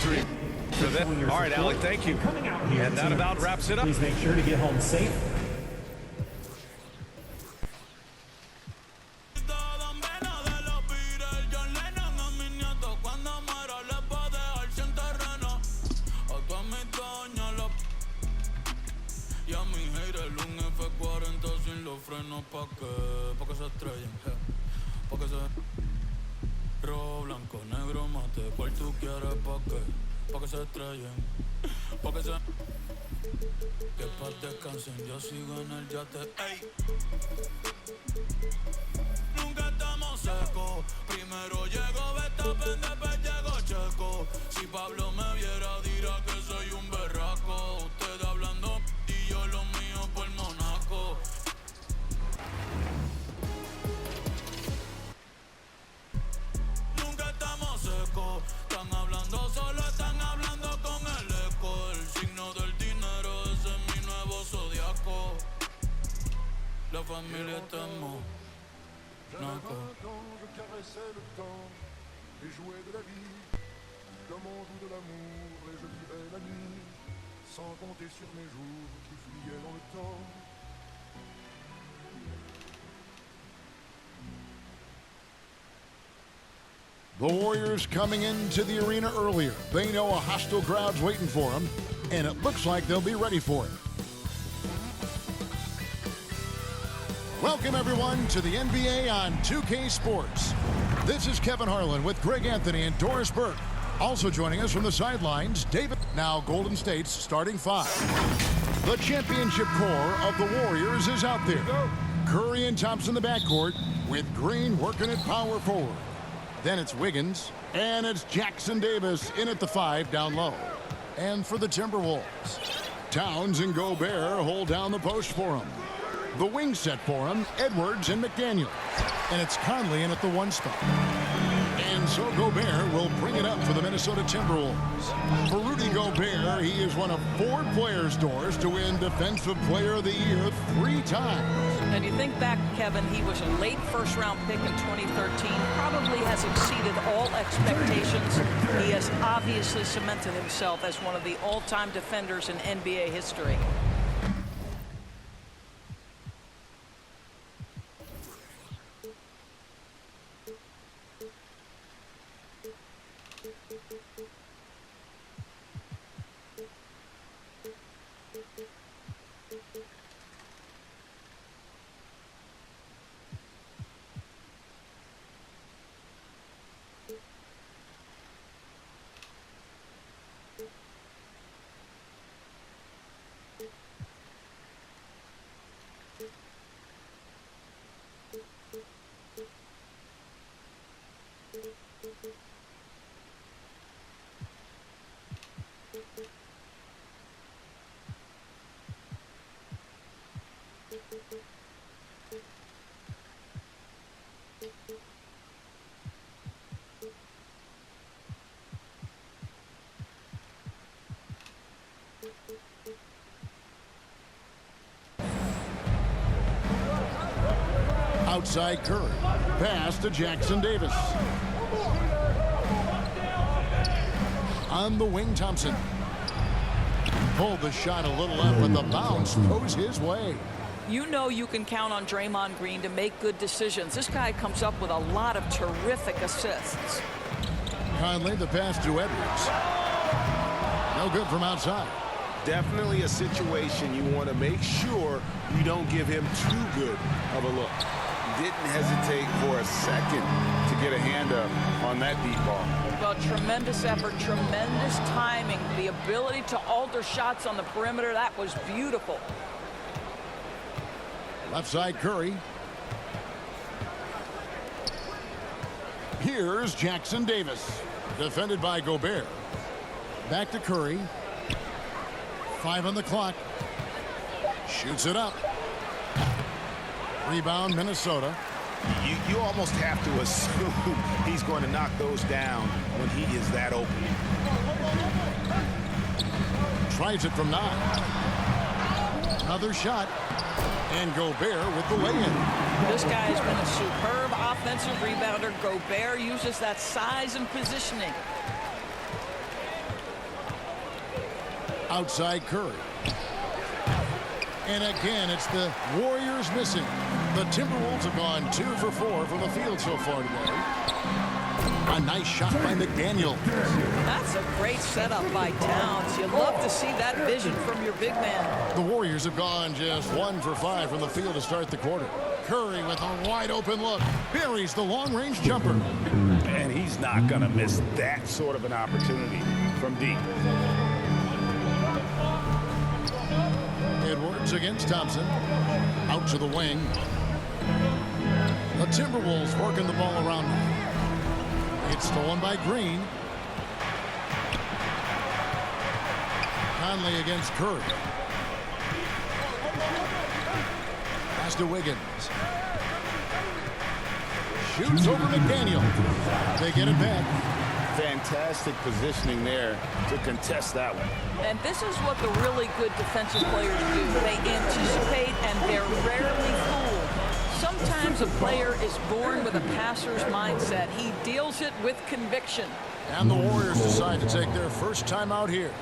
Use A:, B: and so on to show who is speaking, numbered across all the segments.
A: history for them. All right, Alec, thank you. And that about wraps it up.
B: Please make sure to get home safe.
C: Y a mi haters un F40 sin los frenos pa' que se estrellen, pa' que se... Rojo, blanco, negro, mate, ¿cuál tú quieres pa' que se estrellen? Pa' que se... Que pa' descansen, yo sigo en el yate, ey. Nunca estamos secos, primero llego Verstappen, después llego Checo. Si Pablo me viera dirá que soy un berraco. Ustedes hablando y yo lo mío por Monaco. Nunca estamos secos, están hablando solo, están hablando con el eco. El signo del dinero, ese es mi nuevo zodiaco. La familia estamos.
D: J'avais 20 ans, je caressais le temps et jouais de la vie comme on joue de l'amour et je vivais la nuit sans compter sur mes jours qui fuyaient dans le temps.
E: The Warriors coming into the arena earlier. They know a hostile crowd's waiting for them, and it looks like they'll be ready for it. Welcome, everyone, to the NBA on 2K Sports. This is Kevin Harlan with Greg Anthony and Doris Burke. Also joining us from the sidelines, David. Now Golden State's starting five. The championship core of the Warriors is out there. Curry and Thompson in the backcourt, with Green working at power forward. Then it's Wiggins, and it's Jackson Davis in at the five down low. And for the Timberwolves, Towns and Gobert hold down the post for him. The wing set for him, Edwards and McDaniel. And it's Conley in at the one spot. And so Gobert will bring it up for the Minnesota Timberwolves. For Rudy Gobert, he is one of 4 players, Doris, to win Defensive Player of the Year 3 times.
F: And you think back, Kevin, he was a late first-round pick in 2013. Probably has exceeded all expectations. He has obviously cemented himself as one of the all-time defenders in NBA history.
E: Outside Curry. Pass to Jackson Davis. On the wing, Thompson. Pulled the shot a little left, but the bounce goes his way.
F: You know you can count on Draymond Green to make good decisions. This guy comes up with a lot of terrific assists.
E: Conley, the pass to Edwards. No good from outside.
G: Definitely a situation you want to make sure you don't give him too good of a look. Didn't hesitate for a second to get a hand up on that deep ball.
F: Well, tremendous effort, tremendous timing, the ability to alter shots on the perimeter. That was beautiful.
E: Left side Curry. Here's Jackson Davis, defended by Gobert. Back to Curry. 5 on the clock. Shoots it up. Rebound, Minnesota.
G: You almost have to assume he's going to knock those down when he is that open.
E: Tries it from 9. Another shot. And Gobert with the lay-in.
F: This guy has been a superb offensive rebounder. Gobert uses that size and positioning.
E: Outside Curry. And again, it's the Warriors missing. The Timberwolves have gone 2 for 4 from the field so far today. A nice shot by McDaniel.
F: That's a great setup by Towns. You love to see that vision from your big man.
E: The Warriors have gone just 1 for 5 from the field to start the quarter. Curry with a wide open look. Buries the long-range jumper.
G: And he's not going to miss that sort of an opportunity from deep.
E: Edwards against Thompson. Out to the wing. The Timberwolves working the ball around. It's stolen by Green. Conley against Curry. Pass to Wiggins. Shoots over McDaniel. They get it back.
G: Fantastic positioning there to contest that one.
F: And this is what the really good defensive players do. They anticipate and they're rarely fooled. Sometimes a player is born with a passer's mindset. He deals it with conviction.
E: And the Warriors decide to take their first time out here.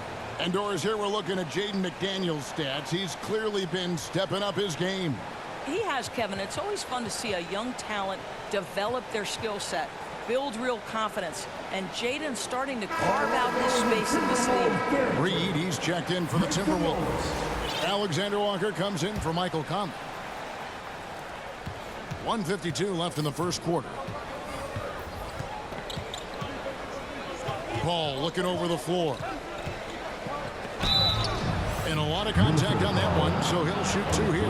E: And Doris, here we're looking at Jaden McDaniel's stats. He's clearly been stepping up his game.
F: He has, Kevin. It's always fun to see a young talent develop their skill set, build real confidence, and Jaden's starting to carve out his space in this league.
E: Reed, he's checked in for the Timberwolves. Alexander Walker comes in for Michael Conley. 1:52 left in the first quarter. Paul looking over the floor. And a lot of contact on that one, so he'll shoot 2 here.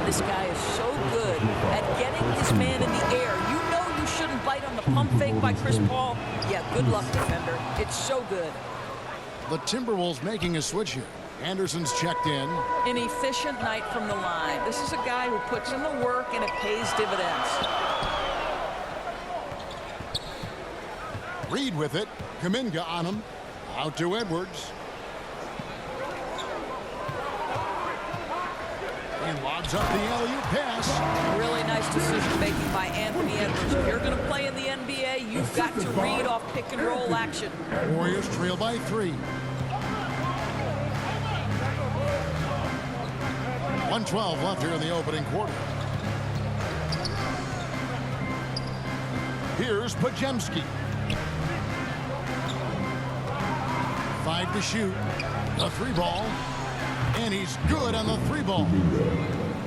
F: This guy is so good at getting his man in the air. You know you shouldn't bite on the pump fake by Chris Paul. Yeah, good luck, defender. It's so good.
E: The Timberwolves making a switch here. Anderson's checked in.
F: An efficient night from the line. This is a guy who puts in the work and it pays dividends.
E: Reed with it. Kuminga on him. Out to Edwards. He lobs up the alley-oop pass.
F: Really nice decision-making by Anthony Edwards. If you're going to play in the NBA, you've got to read off pick-and-roll action.
E: Warriors trail by 3. 1:12 left here in the opening quarter. Here's Podziemski. 5 to shoot. The 3 ball. And he's good on the 3 ball.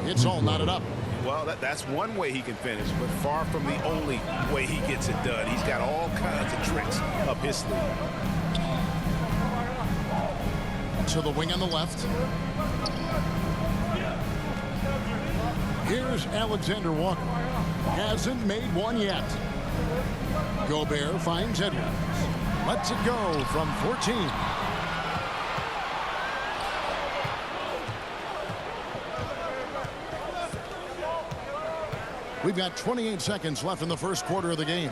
E: It's all knotted up.
G: Well, that's one way he can finish, but far from the only way he gets it done. He's got all kinds of tricks up his sleeve.
E: To the wing on the left. Here's Alexander Walker. Hasn't made one yet. Gobert finds Edwards. Lets it go from 14. We've got 28 seconds left in the first quarter of the game.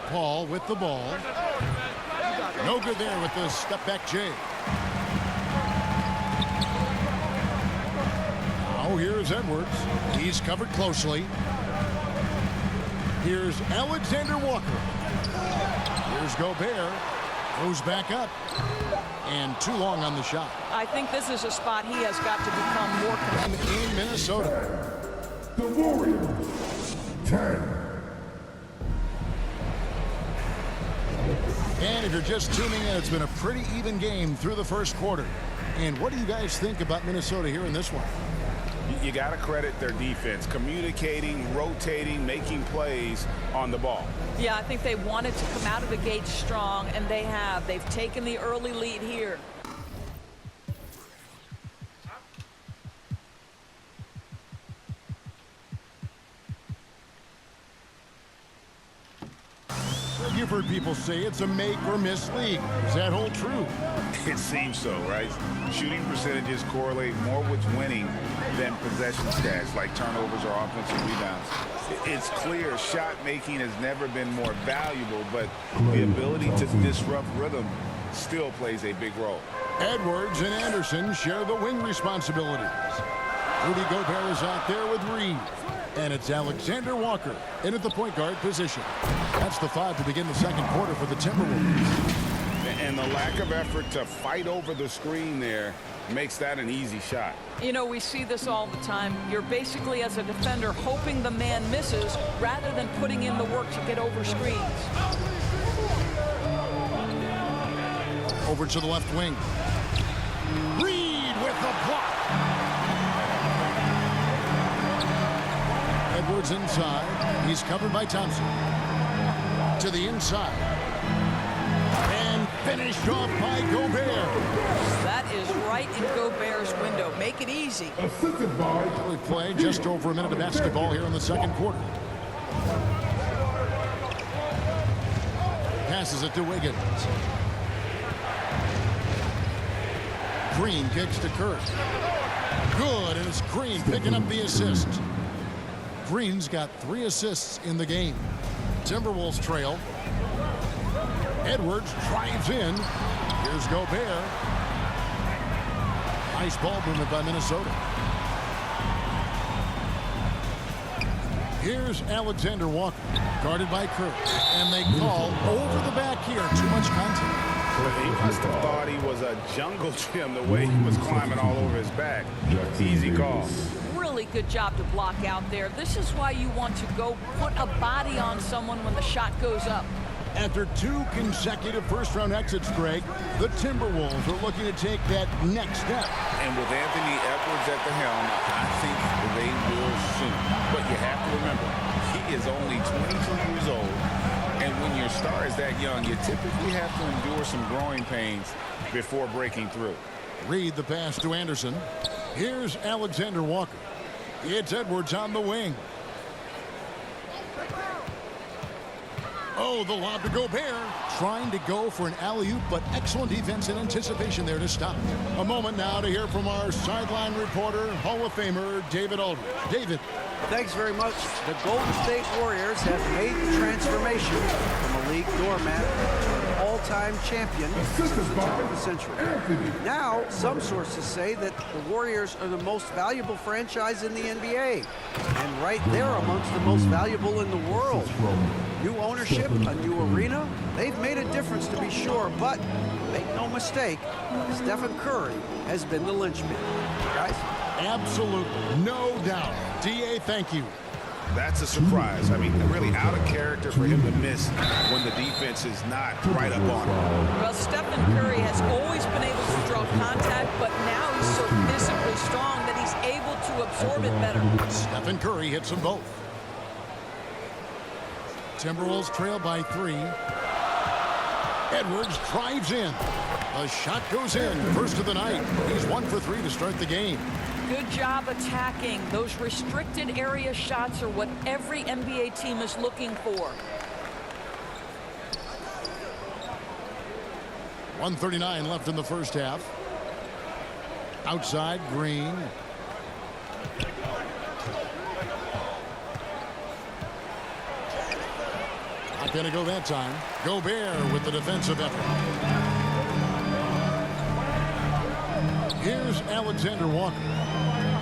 E: Paul with the ball. No good there with the step-back J. Now here's Edwards. He's covered closely. Here's Alexander Walker. Here's Gobert. Goes back up. And too long on the shot.
F: I think this is a spot he has got to become more consistent.
E: In Minnesota.
D: The Warriors, 10.
E: And if you're just tuning in, it's been a pretty even game through the first quarter. And what do you guys think about Minnesota here in this one?
G: You got to credit their defense, communicating, rotating, making plays on the ball.
F: Yeah, I think they wanted to come out of the gate strong, and they have. They've taken the early lead here.
E: You've heard people say it's a make or miss league. Does that hold true?
G: It seems so, right? Shooting percentages correlate more with winning than possession stats like turnovers or offensive rebounds. It's clear shot making has never been more valuable, but the ability to disrupt rhythm still plays a big role.
E: Edwards and Anderson share the wing responsibilities. Rudy Gobert is out there with Reed. And it's Alexander Walker in at the point guard position. That's That's the 5 to begin the second quarter for the Timberwolves.
G: And the lack of effort to fight over the screen there makes that an easy shot.
F: You know, we see this all the time. You're basically, as a defender, hoping the man misses rather than putting in the work to get over screens.
E: Over to the left wing. Reed with the block. Edwards inside. He's covered by Thompson. To the inside. And finished off by Gobert.
F: That is right in Gobert's window. Make it easy.
E: We play just over a minute of basketball here in the second quarter. Passes it to Wiggins. Green kicks to Curry. Good, and it's Green picking up the assist. Green's got 3 assists in the game. Timberwolves trail. Edwards drives in. Here's Gobert. Nice ball movement by Minnesota. Here's Alexander Walker, guarded by Curry. And they call over the back here. Too much contact.
G: He must have thought he was a jungle gym the way he was climbing all over his back. Easy call.
F: Really good job to block out there. This is why you want to go put a body on someone when the shot goes up.
E: After 2 consecutive first-round exits, Greg, the Timberwolves are looking to take that next step.
G: And with Anthony Edwards at the helm, I think they will soon. But you have to remember, he is only 22 years old. And when your star is that young, you typically have to endure some growing pains before breaking through.
E: Reed the pass to Anderson. Here's Alexander Walker. It's Edwards on the wing. Oh, the lob to Gobert. Trying to go for an alley-oop, but excellent defense and anticipation there to stop. A moment now to hear from our sideline reporter, Hall of Famer David Aldridge. David.
B: Thanks very much. The Golden State Warriors have made the transformation from a league doormat to an all-time champion since the turn of the century. Now, some sources say that the Warriors are the most valuable franchise in the NBA, and right there amongst the most valuable in the world. New ownership, a new arena, they've made a difference to be sure, but make no mistake, Stephen Curry has been the linchpin. Guys?
E: Absolutely, no doubt. D.A., thank you.
G: That's a surprise. I mean, really out of character for him to miss when the defense is not right up on him.
F: Well, Stephen Curry has always been able to draw contact, but now he's so physically strong that he's able to absorb it better.
E: Stephen Curry hits them both. Timberwolves trail by 3. Edwards drives in. A shot goes in. First of the night. He's 1 for 3 to start the game.
F: Good job attacking. Those restricted area shots are what every NBA team is looking for.
E: 1:39 left in the first half. Outside, Green. Not going to go that time. Gobert with the defensive effort. Here's Alexander Walker.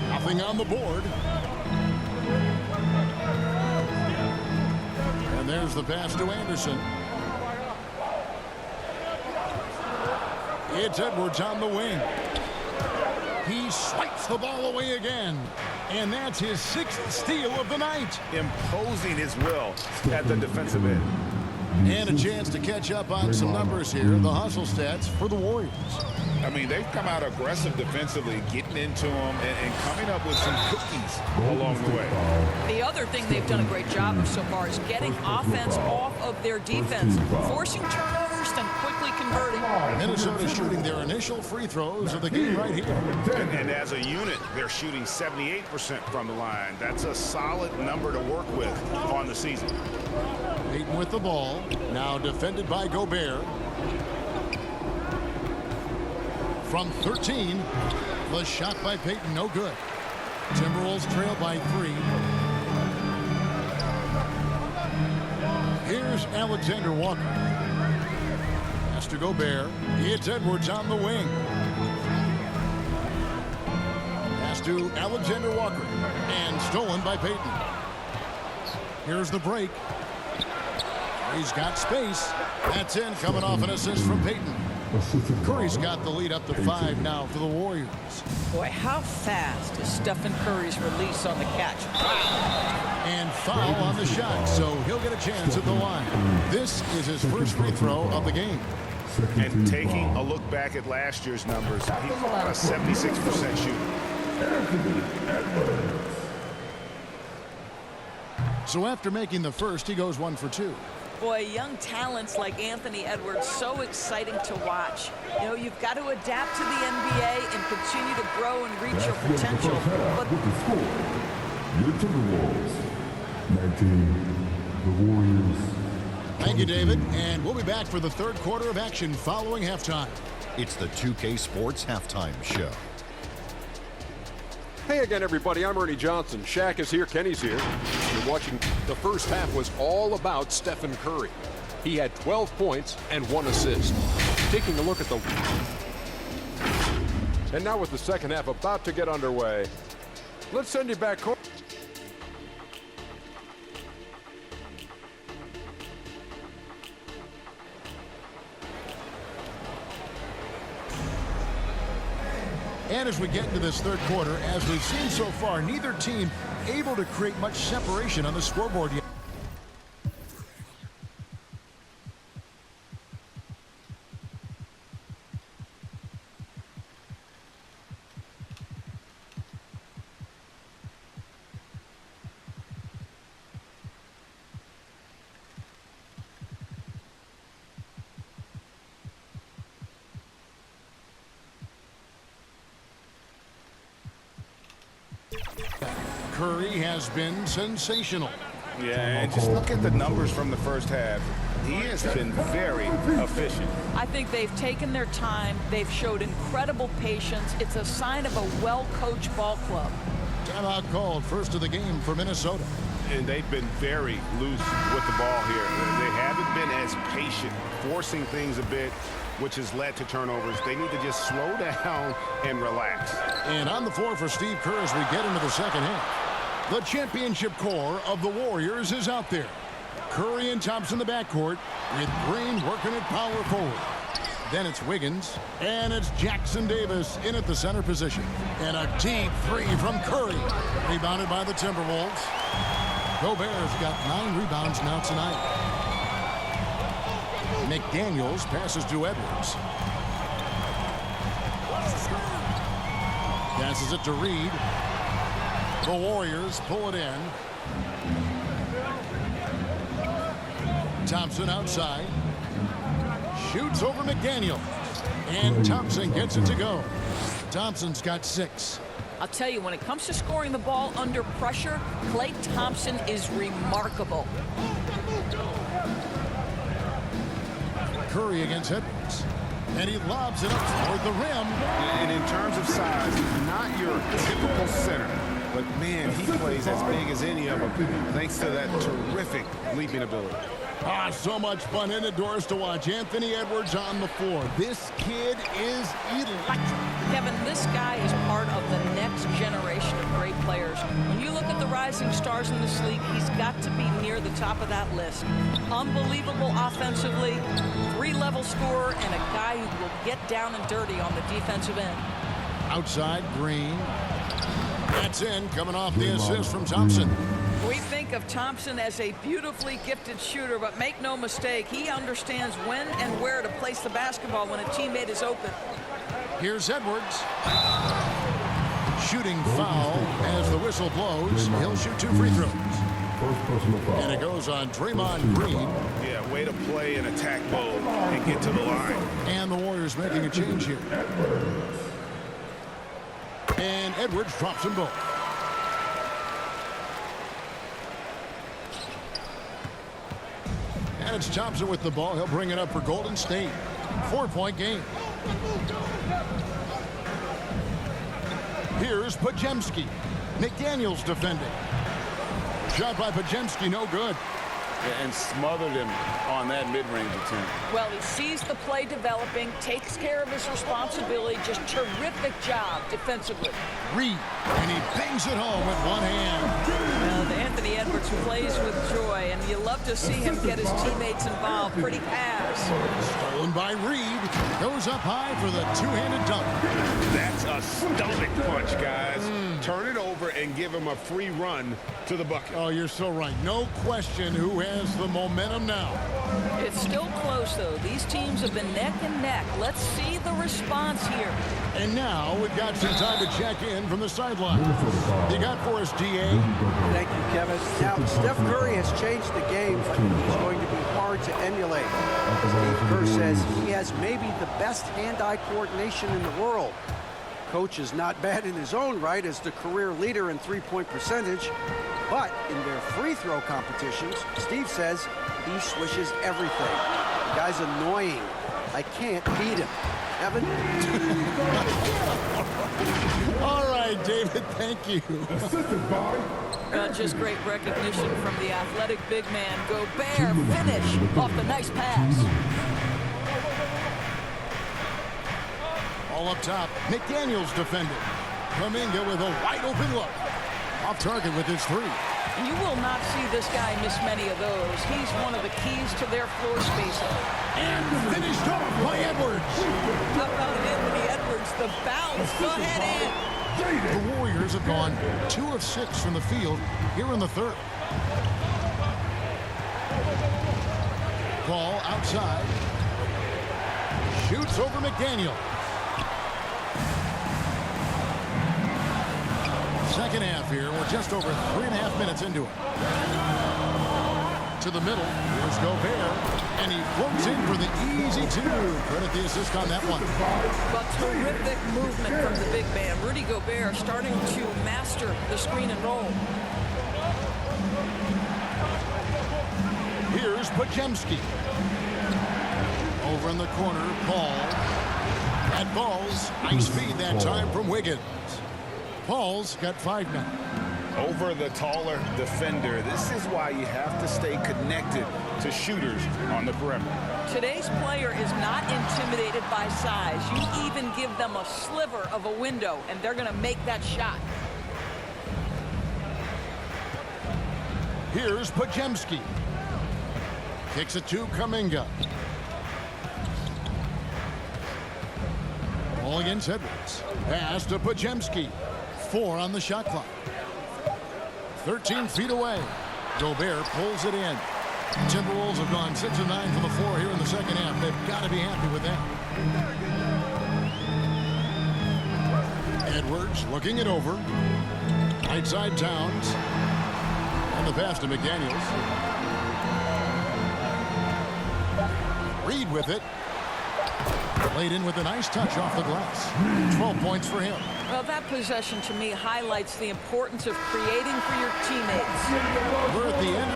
E: Nothing on the board. And there's the pass to Anderson. It's Edwards on the wing. He swipes the ball away again. And that's his 6th steal of the night.
G: Imposing his will at the defensive end.
E: And a chance to catch up on some numbers here. The hustle stats for the Warriors.
G: I mean, they've come out aggressive defensively, getting into them and coming up with some cookies along the way.
F: The other thing they've done a great job of so far is getting offense off of their defense, forcing turnovers, then quickly converting.
E: Minnesota shooting their initial free throws of the game right here.
G: And as a unit, they're shooting 78% from the line. That's a solid number to work with on the season.
E: Payton with the ball. Now defended by Gobert. From 13, the shot by Payton, no good. Timberwolves trail by 3. Here's Alexander Walker. Pass to Gobert. It's Edwards on the wing. Pass to Alexander Walker. And stolen by Payton. Here's the break. He's got space. That's in, coming off an assist from Payton. Curry's got the lead up to 5 now for the Warriors.
F: Boy, how fast is Stephen Curry's release on the catch? Wow.
E: And foul on the shot, so he'll get a chance at the line. This is his first free throw of the game.
G: And taking a look back at last year's numbers, he's about a 76% shooter.
E: So after making the first, he goes 1 for 2.
F: Boy, young talents like Anthony Edwards, so exciting to watch. You know, you've got to adapt to the NBA and continue to grow and reach your potential. But
H: with the score, the Timberwolves, 19, the Warriors.
E: Thank you, David. And we'll be back for the third quarter of action following halftime.
I: It's the 2K Sports Halftime Show.
J: Hey again, everybody. I'm Ernie Johnson. Shaq is here. Kenny's here. You're watching. The first half was all about Stephen Curry. He had 12 points and 1 assist. Taking a look at the... And now with the second half about to get underway, let's send you back home.
E: And as we get into this third quarter, as we've seen so far, neither team able to create much separation on the scoreboard yet. Curry has been sensational.
G: Yeah, and just look at the numbers from the first half. He has been very efficient.
F: I think they've taken their time. They've showed incredible patience. It's a sign of a well-coached ball club.
E: Timeout called, first of the game for Minnesota.
G: And they've been very loose with the ball here. They haven't been as patient, forcing things a bit, which has led to turnovers. They need to just slow down and relax.
E: And on the floor for Steve Kerr as we get into the second half. The championship core of the Warriors is out there. Curry and Thompson in the backcourt, with Green working at power forward. Then it's Wiggins, and it's Jackson Davis in at the center position. And a deep 3 from Curry, rebounded by the Timberwolves. Gobert's got 9 rebounds now tonight. McDaniels passes to Edwards. Passes it to Reed. The Warriors pull it in. Thompson outside. Shoots over McDaniel. And Thompson gets it to go. Thompson's got 6.
F: I'll tell you, when it comes to scoring the ball under pressure, Klay Thompson is remarkable.
E: Curry against Edwards. And he lobs it up toward the rim.
G: And in terms of size, he's not your typical center. But, man, he plays as big as any of them, thanks to that terrific leaping ability.
E: So much fun indoors to watch. Anthony Edwards on the floor. This kid is electric.
F: Kevin, this guy is part of the next generation of great players. When you look at the rising stars in this league, he's got to be near the top of that list. Unbelievable offensively, 3-level scorer, and a guy who will get down and dirty on the defensive end.
E: Outside, Green. That's in, coming off the assist from Thompson.
F: We think of Thompson as a beautifully gifted shooter, but make no mistake, he understands when and where to place the basketball when a teammate is open.
E: Here's Edwards. Shooting foul as the whistle blows. He'll shoot 2 free throws. And it goes on Draymond Green.
G: Yeah, way to play in attack mode and get to the line.
E: And the Warriors making a change here. And Edwards drops them both. And it's Thompson with the ball. He'll bring it up for Golden State. 4-point game. Here's Podziemski. McDaniels defending. Shot by Podziemski, no good.
G: And smothered him on that mid-range attempt.
F: Well, he sees the play developing, takes care of his responsibility. Just terrific job defensively.
E: Reed, and he bangs it home with one hand.
F: Well, Anthony Anthony Edwards plays with joy, and you love to see him get his teammates involved. Pretty pass.
E: Stolen by Reed. Goes up high for the two-handed dunk.
G: That's a stomach punch, guys. Turn it over and give him a free run to the bucket.
E: Oh, you're so right. No question who has the momentum now.
F: It's still close, though. These teams have been neck and neck. Let's see the response here.
E: And now we've got some time to check in from the sideline. You got for us, DA?
B: Thank you, Kevin. Now, Steph Curry has changed the game, but he's going to be hard to emulate. Steve Kerr says he has maybe the best hand-eye coordination in the world. Coach is not bad in his own right as the career leader in three-point percentage, but in their free throw competitions, Steve says he swishes everything. The guy's annoying. I can't beat him. Evan?
E: All right, David, thank you.
F: Just great recognition from the athletic big man. Gobert finish off the nice pass.
E: All up top, McDaniels defended. Kuminga with a wide open look. Off target with his three.
F: You will not see this guy miss many of those. He's one of the keys to their floor spacing.
E: And finished off by Edwards.
F: How about Anthony Edwards, the bounce? Go ahead in.
E: The Warriors have gone 2 of 6 from the field here in the third. Ball outside. Shoots over McDaniel. Second half here. We're just over 3.5 minutes into it. To the middle. Here's Gobert. And he floats in for the easy two. Credit the assist on that one.
F: But terrific movement from the big man. Rudy Gobert starting to master the screen and roll.
E: Here's Podziemski. Over in the corner, Paul. That ball's nice feed that time from Wiggins. Paul's got 5 now.
G: Over the taller defender. This is why you have to stay connected to shooters on the perimeter.
F: Today's player is not intimidated by size. You even give them a sliver of a window, and they're going to make that shot.
E: Here's Podziemski. Kicks it to Kuminga. Ball against Edwards. Pass to Podziemski. 4 on the shot clock. 13 feet away. Gobert pulls it in. Timberwolves have gone 6 of 9 from the floor here in the second half. They've got to be happy with that. Edwards looking it over. Right side Towns. And the pass to McDaniels. Reed with it. Laid in with a nice touch off the glass. 12 points for him.
F: Well, that possession to me highlights the importance of creating for your teammates.
E: We're at the end.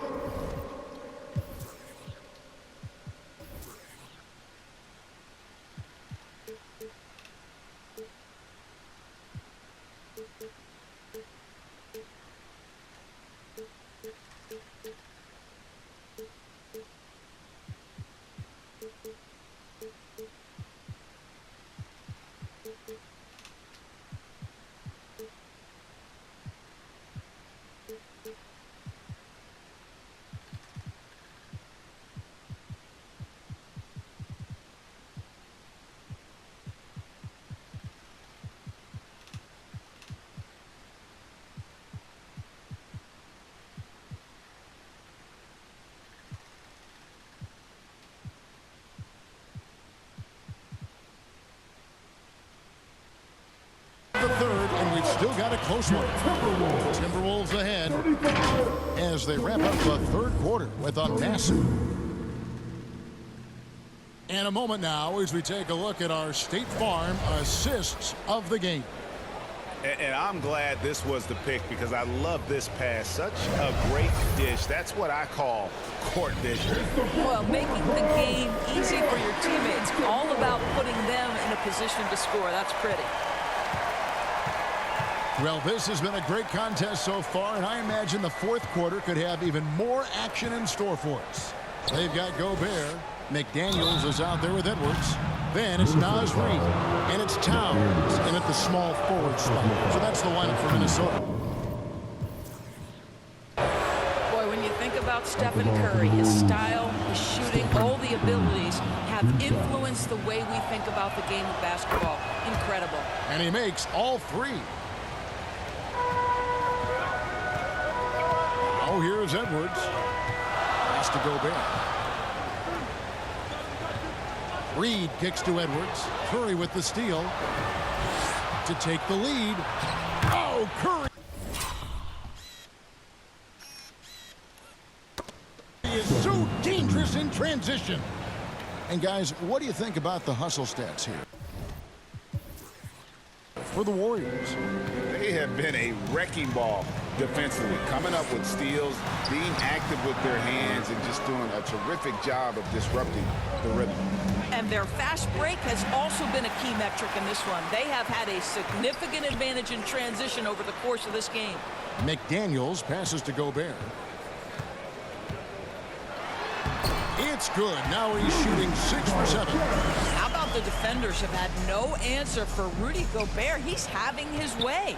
E: The third, and we've still got a close one. Timberwolves ahead as they wrap up the third quarter with a massive. And a moment now as we take a look at our State Farm assists of the game.
G: And I'm glad this was the pick because I love this pass. Such a great dish. That's what I call court vision.
F: Well, making the game easy for your teammates. All about putting them in a position to score. That's pretty.
E: Well, this has been a great contest so far, and I imagine the fourth quarter could have even more action in store for us. They've got Gobert. McDaniels is out there with Edwards. Then it's Naz Reid, and it's Towns, and at the small forward spot. So that's the lineup for Minnesota.
F: about Stephen Curry. His style, his shooting, all the abilities have influenced the way we think about the game of basketball. Incredible.
E: And he makes all three. Oh, here's Edwards. Pass to Gobert. Reed kicks to Edwards. Curry with the steal to take the lead. Oh, Curry is so dangerous in transition. And guys, what do you think about the hustle stats here for the Warriors?
G: They have been a wrecking ball defensively, coming up with steals, being active with their hands, and just doing a terrific job of disrupting the rhythm.
F: And their fast break has also been a key metric in this one. They have had a significant advantage in transition over the course of this game.
E: McDaniels passes to Gobert. It's good. Now he's shooting 6 for 7.
F: How about the defenders have had no answer for Rudy Gobert? He's having his way.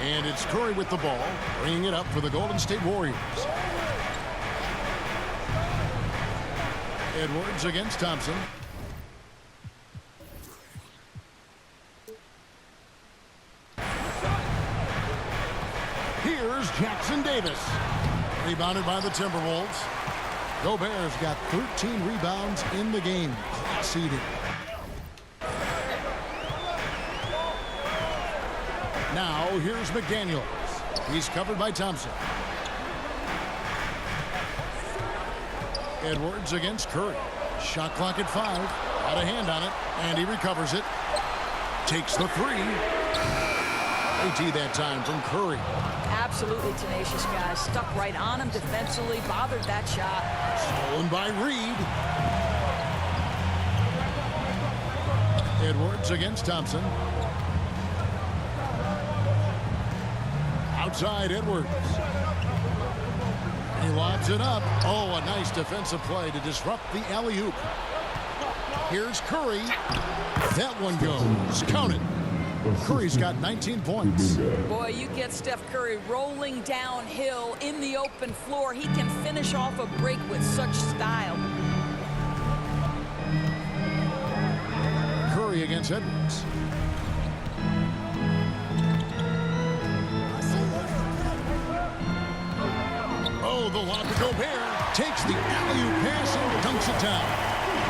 E: And it's Curry with the ball, bringing it up for the Golden State Warriors. Edwards against Thompson. Here's Jackson Davis. Rebounded by the Timberwolves. Gobert's got 13 rebounds in the game. Class eating. Now here's McDaniels. He's covered by Thompson. Edwards against Curry. Shot clock at 5. Got a hand on it, and he recovers it. Takes the 3. AT that time from Curry.
F: Absolutely tenacious guy. Stuck right on him defensively, bothered that shot.
E: Stolen by Reed. Edwards against Thompson. Outside Edwards. He lobs it up. Oh, a nice defensive play to disrupt the alley-oop. Here's Curry. That one goes. Count it. Curry's got 19 points.
F: Boy, you get Steph Curry rolling downhill in the open floor. He can finish off a break with such style.
E: Curry against Edwards. Oh, the lob to Gobert. Takes the alley-oop pass and dunks it down.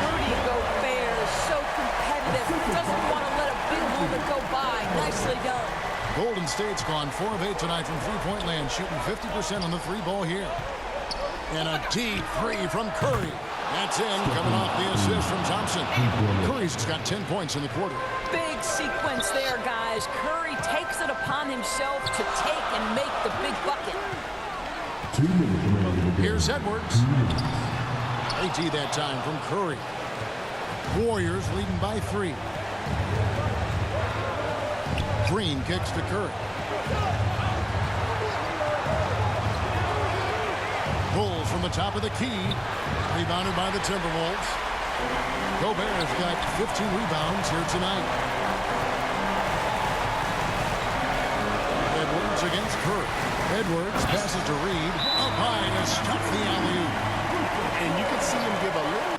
F: Rudy Gobert is so competitive. Doesn't want to let a big moment go by. Nicely done.
E: Golden State's gone 4 of 8 tonight from three-point land, shooting 50% on the 3-ball here. And a deep 3 from Curry. That's in, coming off the assist from Thompson. Curry's got 10 points in the quarter.
F: Big sequence there, guys. Curry takes it upon himself to take and make the big bucket.
H: 2 minutes remaining.
E: Here's Edwards. AT that time from Curry. Warriors leading by 3. Green kicks to Curry. Bulls from the top of the key. Rebounded by the Timberwolves. Gobert's got 15 rebounds here tonight. Edwards against Curry. Edwards passes to Reed. Up high to stuff the alley-oop.
G: And you can see him give a little.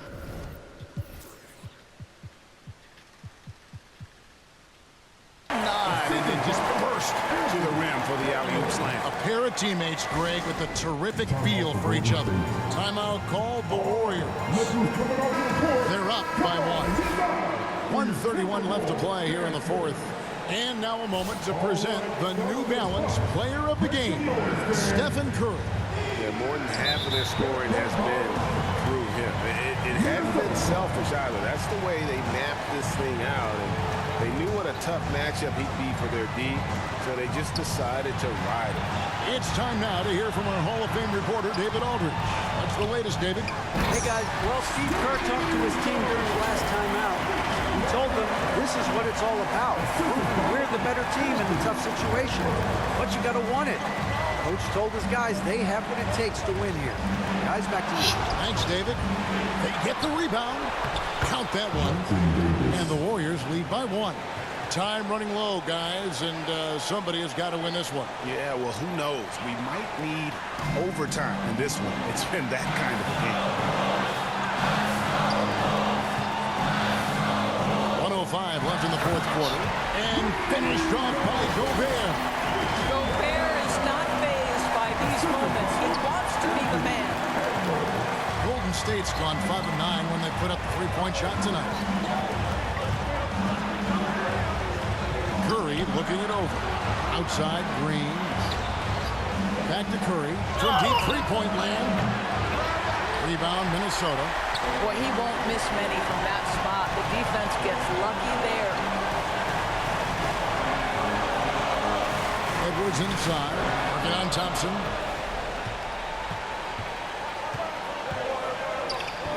G: Nod, and then just burst to the rim for the alley-oop slam.
E: A pair of teammates, Greg, with a terrific feel for each other. Timeout called the Warriors. They're up by 1. 1:31 left to play here in the 4th. And now a moment to present the New Balance Player of the Game, Stephen Curry.
G: Yeah, more than half of their scoring has been through him. It hasn't been selfish either. That's the way they mapped this thing out. And they knew what a tough matchup he'd be for their D, so they just decided to ride him.
E: It's time now to hear from our Hall of Fame reporter, David Aldridge. What's the latest, David?
B: Hey, guys. Well, Steve Kerr talked to his team during the last time out. He told them this is what it's all about. We're the better team in a tough situation, but you got to want it. Coach told his guys they have what it takes to win here. Guys, back to you.
E: Thanks, David. They get the rebound. Count that one. And the Warriors lead by 1. Time running low, guys, and somebody has got to win this one.
G: Yeah, well, who knows? We might need overtime in this one. It's been that kind of a game.
E: 1:05 left in the fourth quarter, and finished off by Gobert.
F: Gobert is not fazed by these moments. He wants to be the man.
E: Golden State's gone 5-9 when they put up the three-point shot tonight. Curry looking it over. Outside, Green. Back to Curry. From deep three-point land. Rebound, Minnesota.
F: Boy, he won't miss many from that spot. The defense gets lucky there.
E: Edwards inside. Working on Thompson.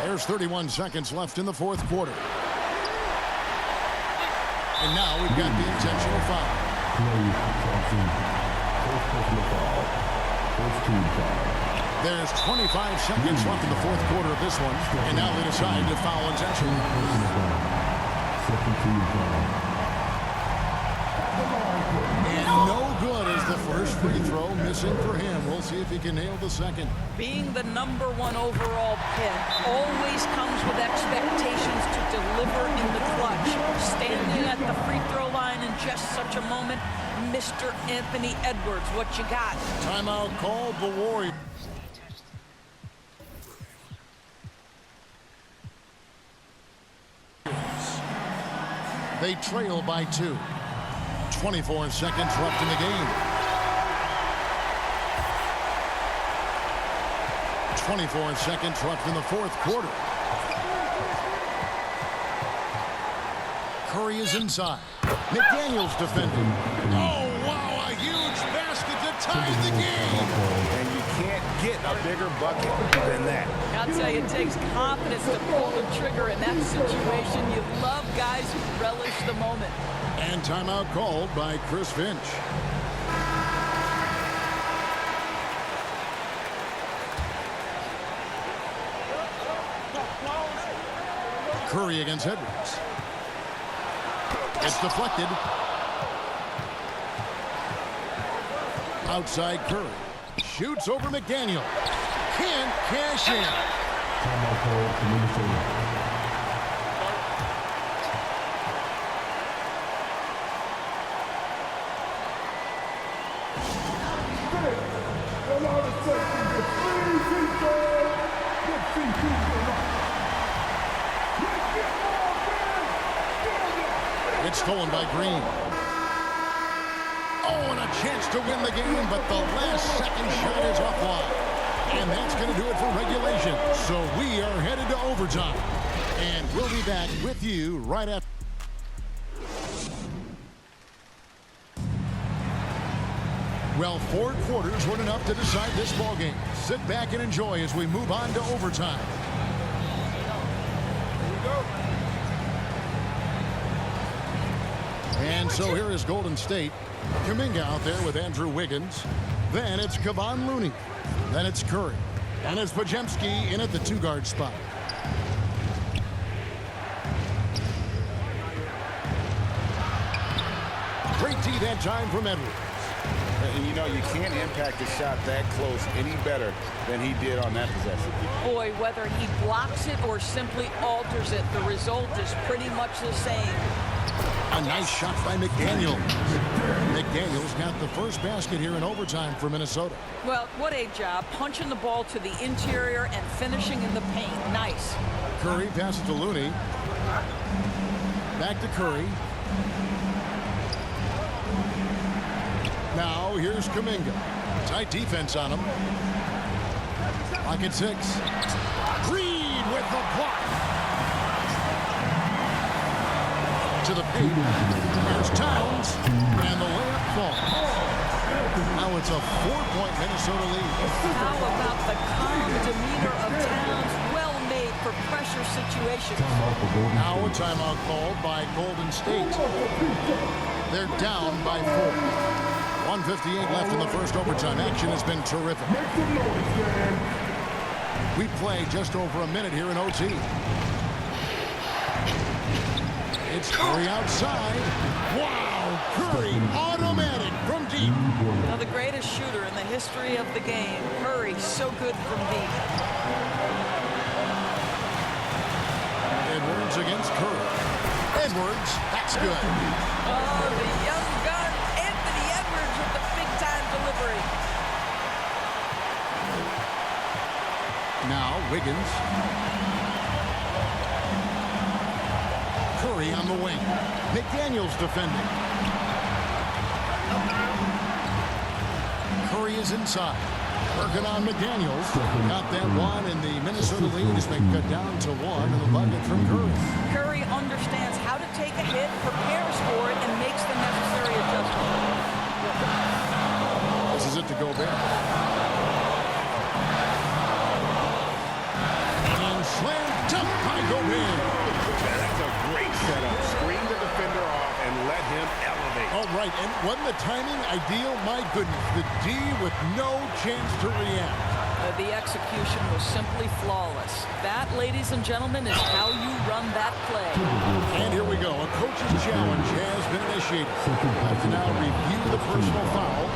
E: There's 31 seconds left in the fourth quarter. And now we've got the intentional foul. There's 25 seconds left in the fourth quarter of this one. And now they decide to foul intentionally. And no good as the first free throw missing for him. We'll see if he can nail the second.
F: Being the #1 overall pick always comes with expectations to deliver in the clutch. Standing at the free throw line in just such a moment, Mr. Anthony Edwards, what you got?
E: Timeout called the Warriors. They trail by 2. 24 seconds left in the game. 24 seconds left in the fourth quarter. Curry is inside. McDaniels defending. Oh, wow, a huge basket to tie the game.
G: And you can't get a bigger bucket than that.
F: I'll tell you, it takes confidence to pull the trigger in that situation. You love guys who relish the moment.
E: And timeout called by Chris Finch. Curry against Edwards. It's deflected. Outside Curry. Shoots over McDaniel. Can't cash in.
H: Timeout call for Minnesota.
E: It's stolen by Green. Oh, and a chance to win the game, but the last second shot is offline. And that's going to do it for regulation. So we are headed to overtime. And we'll be back with you right after. Well, 4 quarters weren't enough to decide this ballgame. Sit back and enjoy as we move on to overtime. And so here is Golden State. Kuminga out there with Andrew Wiggins. Then it's Kevon Looney. Then it's Curry. And it's Podziemski in at the 2-guard spot. Great D that time from Edwards.
G: And you know, you can't impact a shot that close any better than he did on that possession.
F: Boy, whether he blocks it or simply alters it, the result is pretty much the same.
E: A nice shot by McDaniels. McDaniels got the first basket here in overtime for Minnesota.
F: Well, what a job. Punching the ball to the interior and finishing in the paint. Nice.
E: Curry passes to Looney. Back to Curry. Now here's Kuminga. Tight defense on him. Pocket 6. Green with the block. To the paint. Here's Towns. And the layup falls. Now it's a 4-point Minnesota lead.
F: How about the calm demeanor of Towns? Well made for pressure situations.
E: Now a timeout called by Golden State. They're down by 4. 1:58 left in the first overtime. Action has been terrific. We play just over a minute here in OT. It's Curry outside. Wow, Curry, automatic from deep.
F: Now, the greatest shooter in the history of the game. Curry, so good from deep.
E: Edwards against Curry. Edwards, that's good.
F: Oh, the young gun, Anthony Edwards with the big-time delivery.
E: Now, Wiggins. Curry on the wing. McDaniels defending. Curry is inside. Working on McDaniels. Got that one, and the Minnesota lead is cut down to 1 in the bucket from Curry.
F: Curry understands how to take a hit, prepares for it, and makes the necessary adjustment.
E: This is it to Gobert. And slam dunk by Gobert.
G: That's a great setup. Screen the defender off and let him elevate.
E: All right, and wasn't the timing ideal? My goodness, the D with no chance to react.
F: The execution was simply flawless. That, ladies and gentlemen, is how you run that play.
E: And here we go. A coach's challenge has been initiated. Let's now review the personal foul.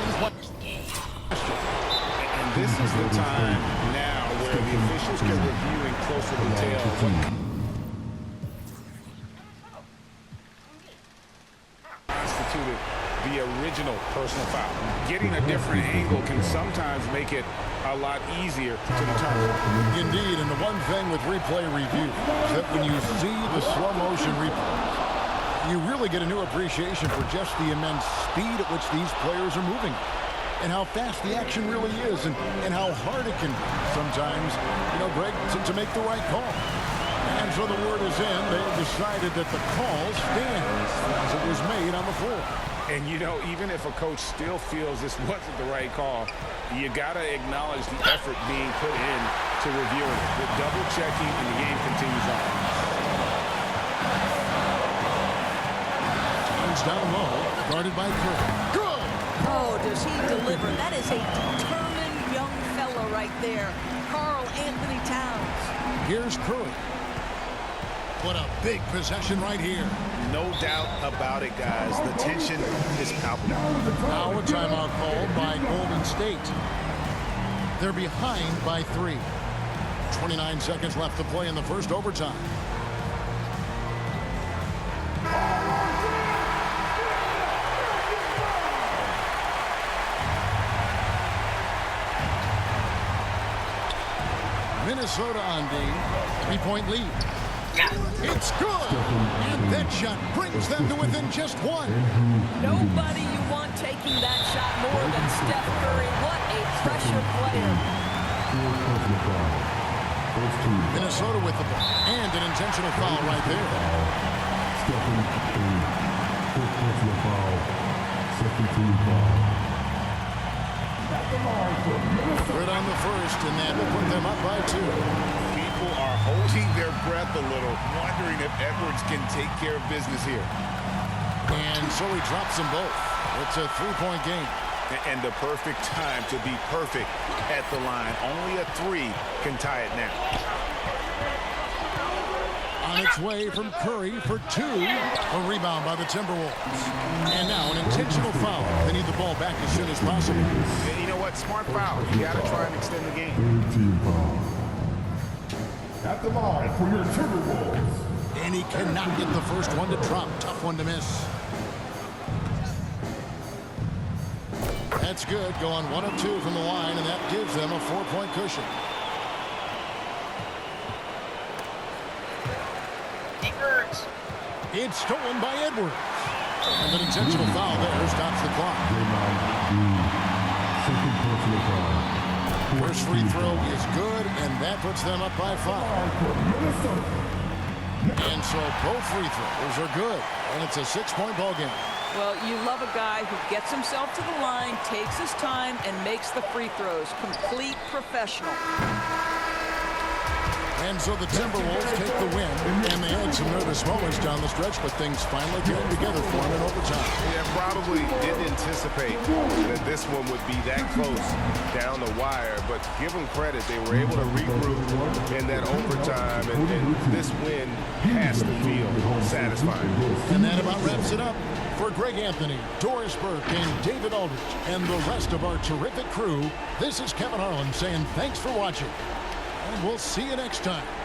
G: And this is the time now where the officials can review in closer detail constituted the original personal foul. Getting a different angle can sometimes make it a lot easier to determine.
E: Indeed, and the one thing with replay review is that when you see the slow motion replay, you really get a new appreciation for just the immense speed at which these players are moving and how fast the action really is and how hard it can be sometimes, Greg, to make the right call. And so the word is in. They have decided that the call stands as it was made on the floor.
G: And, even if a coach still feels this wasn't the right call, you got to acknowledge the effort being put in to reviewing it. The double checking and the game continues on.
E: James down low, guarded by Curry. Good!
F: Oh, does he deliver? That is a determined young fella right there. Karl Anthony Towns.
E: Here's Curry. What a big possession right here.
G: No doubt about it, guys. The tension is palpable.
E: Now a timeout called by Golden State. They're behind by 3. 29 seconds left to play in the first overtime. Minnesota on the 3-point lead. It's good! And that shot brings them to within just 1.
F: Nobody you want taking that shot more than Steph Curry. What a pressure player.
E: Minnesota with the ball. And an intentional foul right there.
H: Stephen Curry. First personal foul. Second team foul.
E: Good on the first, and that will put them up by 2.
G: People are holding their breath a little, wondering if Edwards can take care of business here.
E: And so he drops them both. It's a 3-point game.
G: And the perfect time to be perfect at the line. Only a 3 can tie it now.
E: On its way from Curry for 2. A rebound by the Timberwolves. And now an intentional foul. They need the ball back as soon as possible.
G: And you know what? Smart foul. You got to try and extend the game.
H: Third team foul. At the line for your Timberwolves.
E: And he cannot get the first one to drop. Tough one to miss. That's good. Going 1 of 2 from the line, and that gives them a 4-point cushion. It's stolen by Edwards. And an intentional foul there stops the clock.
H: Second personal foul.
E: First free throw is good, and that puts them up by 5. And so both free throws are good, and it's a 6-point ball game.
F: Well, you love a guy who gets himself to the line, takes his time, and makes the free throws. Complete professional.
E: And so the Timberwolves take the win, and they had some nervous moments down the stretch, but things finally came together for them in overtime.
G: Yeah, probably didn't anticipate that this one would be that close down the wire, but give them credit. They were able to regroup in that overtime, and this win has to feel satisfied.
E: And that about wraps it up. For Greg Anthony, Doris Burke, and David Aldrich, and the rest of our terrific crew, this is Kevin Harlan saying thanks for watching. And we'll see you next time.